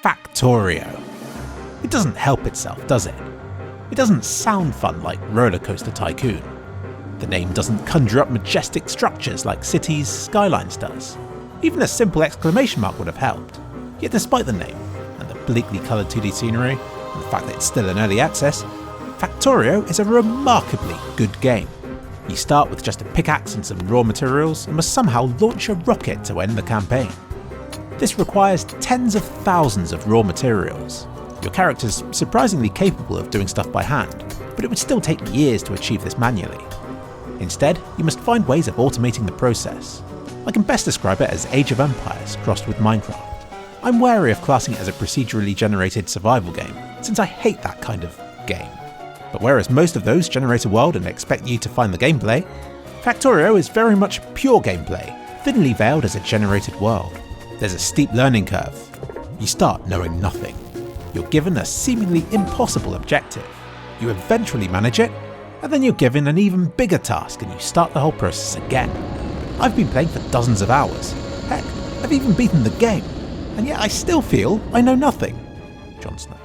Factorio. It doesn't help itself, does it? It doesn't sound fun like Roller Coaster Tycoon. The name doesn't conjure up majestic structures like Cities Skylines does. Even a simple exclamation mark would have helped. Yet despite the name, and the bleakly coloured 2D scenery, and the fact that it's still in early access, Factorio is a remarkably good game. You start with just a pickaxe and some raw materials and must somehow launch a rocket to end the campaign. This requires tens of thousands of raw materials. Your character's surprisingly capable of doing stuff by hand, but it would still take years to achieve this manually. Instead, you must find ways of automating the process. I can best describe it as Age of Empires crossed with Minecraft. I'm wary of classing it as a procedurally generated survival game, since I hate that kind of game. But whereas most of those generate a world and expect you to find the gameplay, Factorio is very much pure gameplay, thinly veiled as a generated world. There's a steep learning curve. You start knowing nothing. You're given a seemingly impossible objective. You eventually manage it, and then you're given an even bigger task and you start the whole process again. I've been playing for dozens of hours. Heck, I've even beaten the game, and yet I still feel I know nothing. Jon Snow.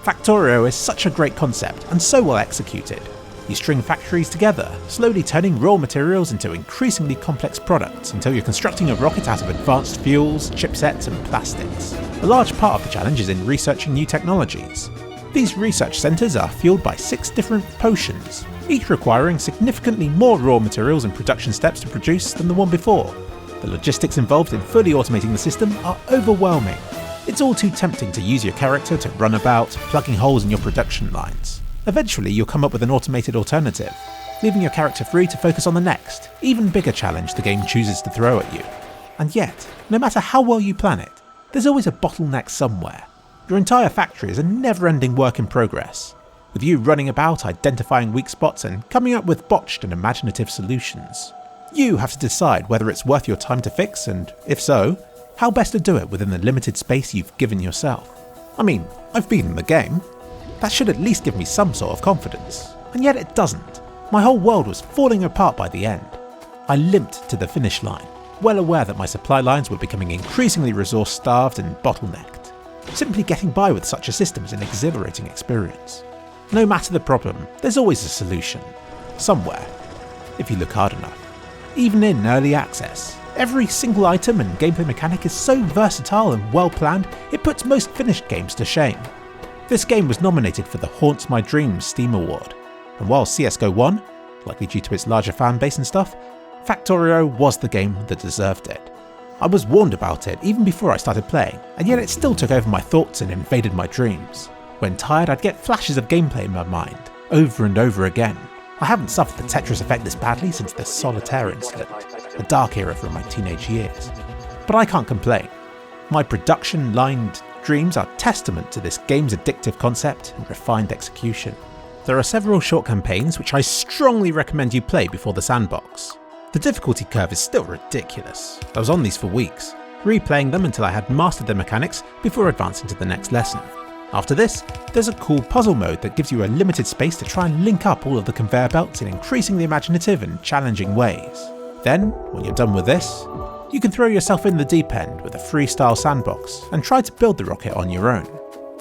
Factorio is such a great concept and so well executed. You string factories together, slowly turning raw materials into increasingly complex products until you're constructing a rocket out of advanced fuels, chipsets and plastics. A large part of the challenge is in researching new technologies. These research centres are fueled by 6 different potions, each requiring significantly more raw materials and production steps to produce than the one before. The logistics involved in fully automating the system are overwhelming. It's all too tempting to use your character to run about, plugging holes in your production lines. Eventually you'll come up with an automated alternative, leaving your character free to focus on the next, even bigger challenge the game chooses to throw at you. And yet, no matter how well you plan it, there's always a bottleneck somewhere. Your entire factory is a never-ending work in progress, with you running about identifying weak spots and coming up with botched and imaginative solutions. You have to decide whether it's worth your time to fix, and if so, how best to do it within the limited space you've given yourself. I mean, I've beaten the game. That should at least give me some sort of confidence, and yet it doesn't. My whole world was falling apart by the end. I limped to the finish line, well aware that my supply lines were becoming increasingly resource-starved and bottlenecked. Simply getting by with such a system is an exhilarating experience. No matter the problem, there's always a solution. Somewhere, if you look hard enough. Even in early access, every single item and gameplay mechanic is so versatile and well planned, it puts most finished games to shame. This game was nominated for the Haunts My Dreams Steam Award, and while CSGO won, likely due to its larger fan base and stuff, Factorio was the game that deserved it. I was warned about it even before I started playing, and yet it still took over my thoughts and invaded my dreams. When tired, I'd get flashes of gameplay in my mind, over and over again. I haven't suffered the Tetris effect this badly since the Solitaire incident, a dark era from my teenage years. But I can't complain. My production-lined dreams are testament to this game's addictive concept and refined execution. There are several short campaigns which I strongly recommend you play before the sandbox. The difficulty curve is still ridiculous. I was on these for weeks, replaying them until I had mastered their mechanics before advancing to the next lesson. After this, there's a cool puzzle mode that gives you a limited space to try and link up all of the conveyor belts in increasingly imaginative and challenging ways. Then, when you're done with this, you can throw yourself in the deep end with a freestyle sandbox and try to build the rocket on your own.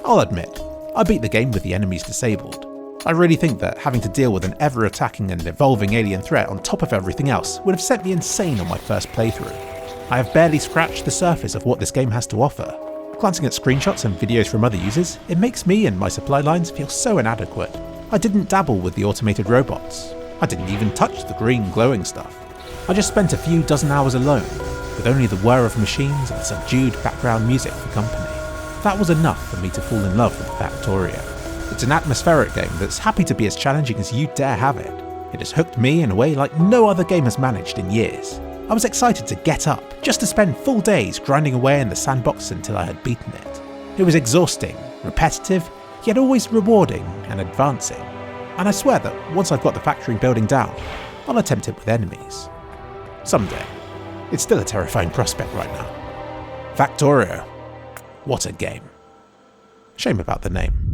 I'll admit, I beat the game with the enemies disabled. I really think that having to deal with an ever-attacking and evolving alien threat on top of everything else would have sent me insane on my first playthrough. I have barely scratched the surface of what this game has to offer. Glancing at screenshots and videos from other users, it makes me and my supply lines feel so inadequate. I didn't dabble with the automated robots. I didn't even touch the green glowing stuff. I just spent a few dozen hours alone, with only the whir of machines and subdued background music for company. That was enough for me to fall in love with Factorio. It's an atmospheric game that's happy to be as challenging as you dare have it. It has hooked me in a way like no other game has managed in years. I was excited to get up, just to spend full days grinding away in the sandbox until I had beaten it. It was exhausting, repetitive, yet always rewarding and advancing. And I swear that once I've got the factory building down, I'll attempt it with enemies. Someday. It's still a terrifying prospect right now. Factorio. What a game. Shame about the name.